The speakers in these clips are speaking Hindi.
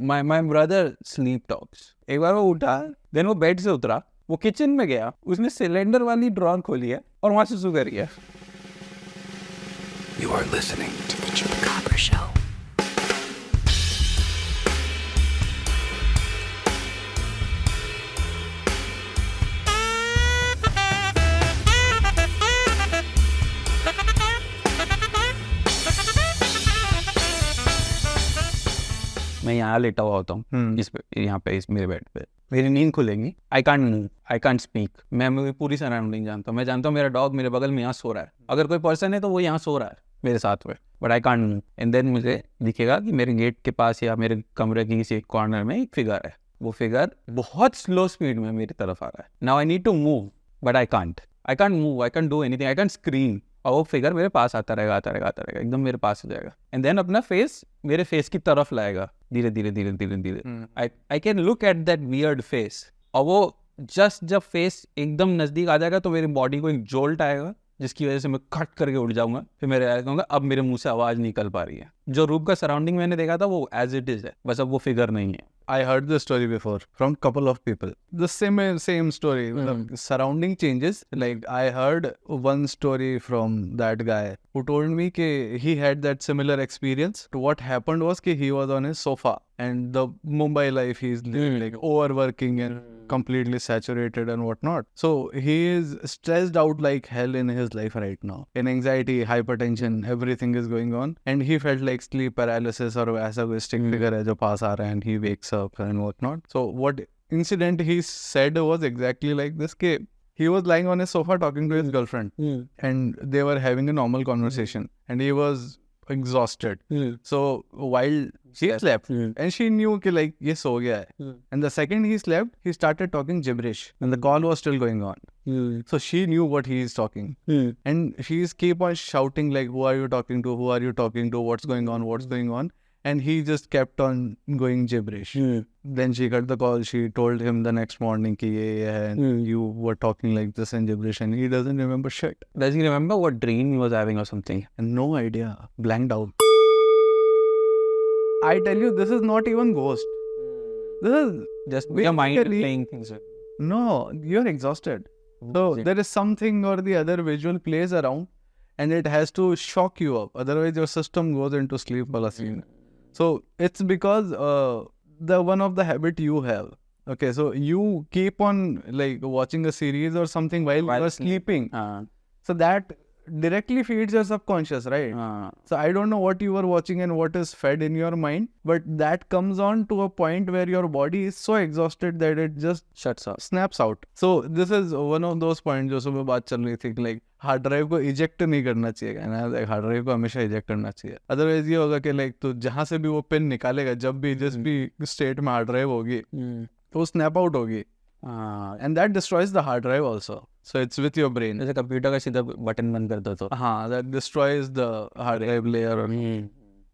my brother sleep talks. एक बार वो उठा, देन वो बेड से उतरा, वो किचन में गया, उसने सिलेंडर वाली ड्रॉर खोली है और वहां से सुगर किया. You are listening to the Chupacabra Show. मैं यहाँ लेटा हुआ होता हूँ इस पे, यहाँ पे इस मेरे बेड पे, मेरी नींद खुलेगी. आई can't move, I can't speak. मैं मेरी पूरी सराउंडिंग जानता हूँ. मैं जानता हूँ मेरा डॉग मेरे बगल में यहाँ सो रहा है. अगर कोई पर्सन है तो वो यहाँ सो रहा है मेरे साथ में, but I can't move. And then मुझे दिखेगा कि मेरे गेट के पास या मेरे कमरे की किसी कॉर्नर में एक फिगर है. वो फिगर बहुत स्लो स्पीड में मेरी तरफ आ रहा है. Now I need to move but I can't move, I can't do anything, I can't scream. और वो फिगर मेरे पास आता रहेगा एकदम मेरे पास हो जाएगा. एंड देन अपना फेस मेरे फेस की तरफ लाएगा धीरे धीरे. I can look at that weird face. और वो जस्ट जब फेस एकदम नजदीक आ जाएगा तो मेरी बॉडी को एक जोल्ट आएगा, जिसकी वजह से मैं कट करके उठ जाऊंगा. फिर मेरे कहूँगा अब मेरे मुंह से आवाज निकल पा रही है. जो रूम का सराउंडिंग मैंने देखा था वो एज इट इज है, बस अब वो फिगर नहीं है. I heard this story before from couple of people. The same story. The surrounding changes. Like I heard one story from that guy who told me that he had that similar experience. What happened was that he was on his sofa and the Mumbai life he's living, like overworking and completely saturated and whatnot. So he is stressed out like hell in his life right now. In anxiety, hypertension, everything is going on, and he felt like sleep paralysis or ऐसा कोई stick figure है जो पास आ रहा है and he wakes up and whatnot. So what incident he said was exactly like this. He was lying on his sofa talking to his girlfriend and they were having a normal conversation and he was exhausted. So while she slept and she knew कि like ये सो गया है, and the second he slept he started talking gibberish and the call was still going on. So she knew what he is talking and she's keep on shouting like who are you talking to, what's going on, and he just kept on going gibberish. Then she got the call. She told him the next morning कि ये है and you were talking like this in gibberish and he doesn't remember shit. Does he remember what dream he was having or something? And no idea. Blanked out. I tell you, this is not even ghost. This is Just your mind is playing things. no, you're exhausted. So there is something or the other visual plays around and it has to shock you up. Otherwise your system goes into sleep palacine. So it's because the one of the habit you have. Okay, so you keep on like watching a series or something while you are sleeping. So that directly feeds your subconscious, right? So I don't know what you were watching and what is fed in your mind, but that comes on to a point where your body is so exhausted that it just Shuts off. snaps out. So this is one of those points जो सुबह बात चल रही थी like हार्ड ड्राइव को इजेक्ट नहीं करना चाहिए ना. हार्ड ड्राइव को हमेशा इजेक्ट करना चाहिए. अदरवाइज ये होगा कि लाइक तो जहाँ से भी वो पिन निकालेगा, जब भी जिस भी स्टेट में हार्ड ड्राइव होगी तो वो स्नैप आउट होगी and that destroys the hard drive also. So it's with your brain. जैसे कंप्यूटर का सीधा बटन बंद कर दो तो. हाँ, that destroys the hard drive layer.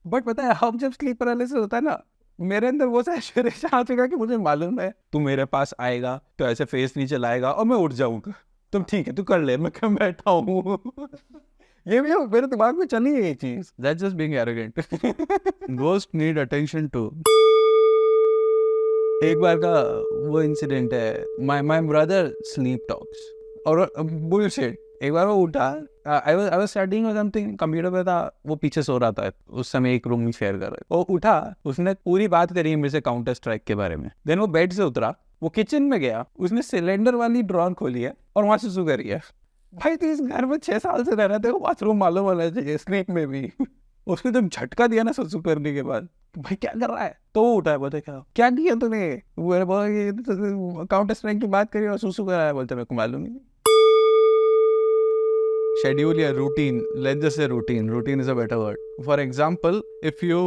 But पता है हम जब स्लीप पैरालिसिस होता है ना, मेरे अंदर वो सैचुरेशन आ चुका कि मुझे मालूम है तू मेरे पास आएगा तो ऐसे फेस नीचे लाएगा और मैं उठ जाऊंगा. तुम ठीक है, तू कर ले, मैं कम बैठा हूँ. ये भी मेरे दिमाग में चली है ये चीज. That's just being arrogant. Ghosts need attention too. एक बार का वो इंसिडेंट है. माय ब्रदर स्लीप टॉक्स और बुलशिट. एक बार वो उठा, आई वाज स्टडीइंग और समथिंग, कंप्यूटर पे था, वो पीछे सो रहा था. उस समय एक रूम में शेयर कर रहा. वो उठा, उसने पूरी बात करी मेरे से काउंटर स्ट्राइक के बारे में. देन वो बेड से उतरा, वो किचन में गया, उसने सिलेंडर वाली ड्रॉर खोली है और वहां से शुरू किया. भाई तो इस घर में 6 साल से रह रहे थे, बाथरूम मालूम होना चाहिए स्लीप में भी. उसने जब झटका दिया ना सुसु करने के बाद, भाई क्या कर रहा है, तो वो उठा है. बोलते क्या किया तूने? वो बोला काउंटर स्ट्राइक की बात करी और सुसु कर रहा है. बोलते मेरे को मालूम नहीं. Schedule या routine. Let's just say routine. Routine is a better word. For example, if you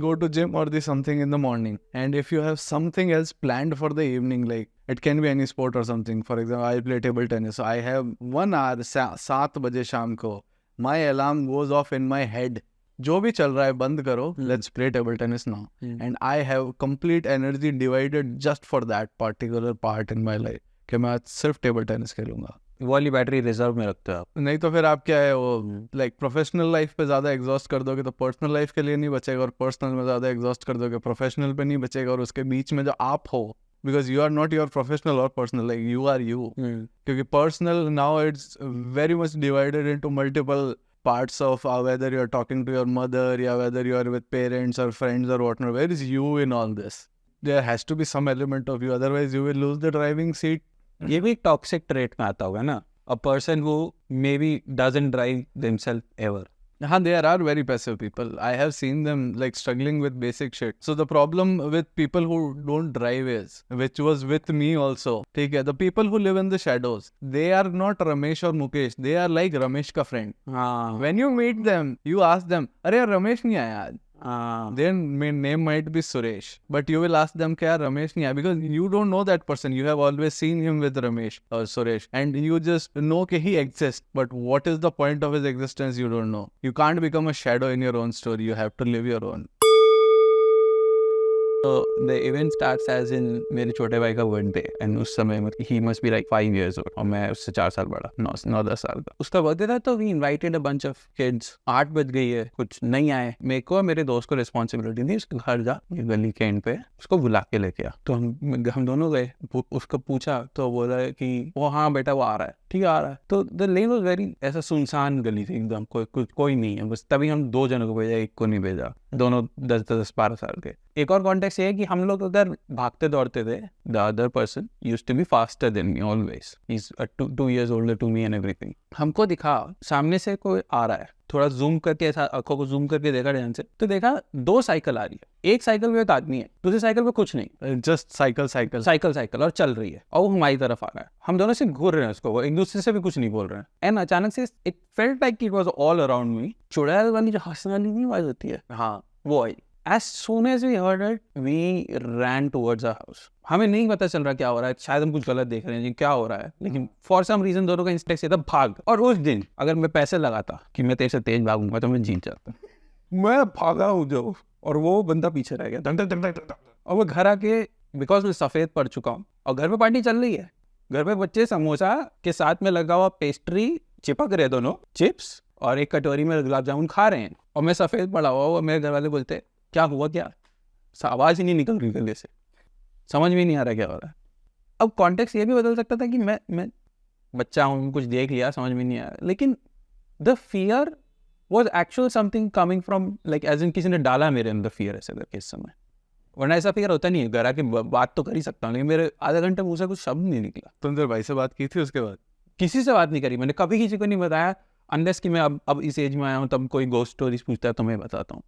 go to gym or do something in the morning and if you have something else planned for the evening, like it can be any sport or something. For example, I play table tennis. So I have 1 hour 7 बजे शाम को. My alarm goes off in my head. जो भी चल रहा है बंद करो. Let's play table tennis now. And I have complete energy divided just for that particular part in my life. कि मैं आज सिर्फ टेबल टेनिस खेलूंगा. वो वाली बैटरी रिजर्व में रखते हो आप। नहीं तो फिर आप क्या है वो लाइक प्रोफेशनल लाइफ पे ज्यादा एग्जॉस्ट कर दोगे तो पर्सनल लाइफ के लिए नहीं बचेगा, और पर्सनल में ज्यादा एग्जॉस्ट कर दोगे प्रोफेशनल पे नहीं बचेगा, और उसके बीच में जो आप हो, because you are not your professional और personal, like you are you, क्योंकि personal now it's very much divided into multiple parts of whether you're talking to your mother, yeah, whether you are with parents or friends or whatnot. Where is you in all this? There has to be some element of you, otherwise you will lose the driving seat. ये भी टॉक्सिक ट्रेट में आता होगा ना, a person who maybe doesn't drive themselves ever. There are very passive people. I have seen them like struggling with basic shit. So the problem with people who don't drive is, which was with me also, ठीक है, the people who live in the shadows, they are not Ramesh or Mukesh. They are like Ramesh का friend. हाँ When you meet them, you ask them, अरे यार रमेश नहीं आया आज. Their name might be Suresh, but you will ask them क्या Ramesh नहीं आया, because you don't know that person. You have always seen him with Ramesh or Suresh, and you just know कि he exists. But what is the point of his existence? You don't know. You can't become a shadow in your own story. You have to live your own. So the event starts as in मेरे छोटे भाई का बर्थडे, एंड उस समय मतलब he must be like 5 years old और मैं उससे 4 साल बड़ा, 9-10 साल का। उसका बर्थडे था तो we invited a bunch of kids। 8 बज गई है, कुछ नहीं आए। मेरे को और मेरे दोस्त को रिस्पॉन्सिबिलिटी थी उसके घर जा, ये गली के एंड पे, उसको बुला के लेके आ। तो हम दोनों गए, उसको पूछा तो बोला कि वो हाँ बेटा वो आ रहा है, ठीक है आ रहा है। तो द लेन वाज वेरी ऐसा सुनसान गली थी एकदम, कोई नहीं है, बस तभी हम 2 जनों को भेजा, एक को नहीं भेजा, दोनों 10-12 साल के। एक और कॉन्टेक्स्ट ये है कि हम लोग अगर भागते दौड़ते थे, the other person used to be faster than me always, he is 2 years older to me and everything। हमको दिखा सामने से कोई आ रहा है, थोड़ा जूम करके ऐसा आंखों को जूम करके देखा ध्यान से, तो देखा 2 साइकिल आ रही है, एक साइकिल पे एक आदमी है, दूसरी साइकिल पे कुछ नहीं, Just cycle और चल रही है, और वो हमारी तरफ आ रहा है। हम दोनों से घूर रहे हैं उसको, वो एक दूसरे से भी कुछ नहीं बोल रहे हैं, एंड अचानक से it felt like it was all around me. चुड़ैल वाली जो हंसने वाली नहीं आवाज होती है, हाँ, वो आई। As soon as we heard it, we ran towards our house। हमें नहीं पता चल रहा क्या हो रहा है, शायद हम कुछ गलत देख रहे हैं जी, क्या हो रहा है, लेकिन फॉर सम रीजन दोनों का इंस्टिंक्ट ये था भाग। और उस दिन अगर मैं पैसे लगाता कि मैं तेरे से तेज भागूंगा तो मैं जीत जाता, मैं भागा हूँ जो, और वो बंदा पीछे रह गया धक धक धक धक। और वो घर आके, बिकॉज मैं सफ़ेद पड़ चुका हूँ और घर पे पार्टी चल रही है, घर पे बच्चे समोसा के साथ में लगा हुआ पेस्ट्री चिपक रहे, दोनों चिप्स, और एक कटोरी में गुलाब जामुन खा रहे हैं, और मैं सफ़ेद पड़ा हुआ हूँ। मेरे घर वाले बोलते क्या हुआ, क्या आवाज़ ही नहीं निकल रही गले से, समझ में नहीं आ रहा क्या हो रहा है। अब कॉन्टेक्स्ट ये भी बदल सकता था कि मैं बच्चा हूँ, कुछ देख लिया, समझ में नहीं आया, लेकिन the fear was actual something coming from like as in किसी ने डाला मेरे अंदर फियर ऐसे करके इस समय, वरना ऐसा फियर होता नहीं है। घर आके बात तो कर ही सकता हूँ, लेकिन मेरे आधा घंटे मुँह से कुछ शब्द नहीं निकला। तुम तेरे भाई से बात की थी उसके बाद? किसी से बात नहीं करी मैंने, कभी किसी को नहीं बताया, अनलेस कि मैं अब इस एज में आया हूँ, तब कोई गोस्ट स्टोरीज पूछता है तो मैं बताता हूँ।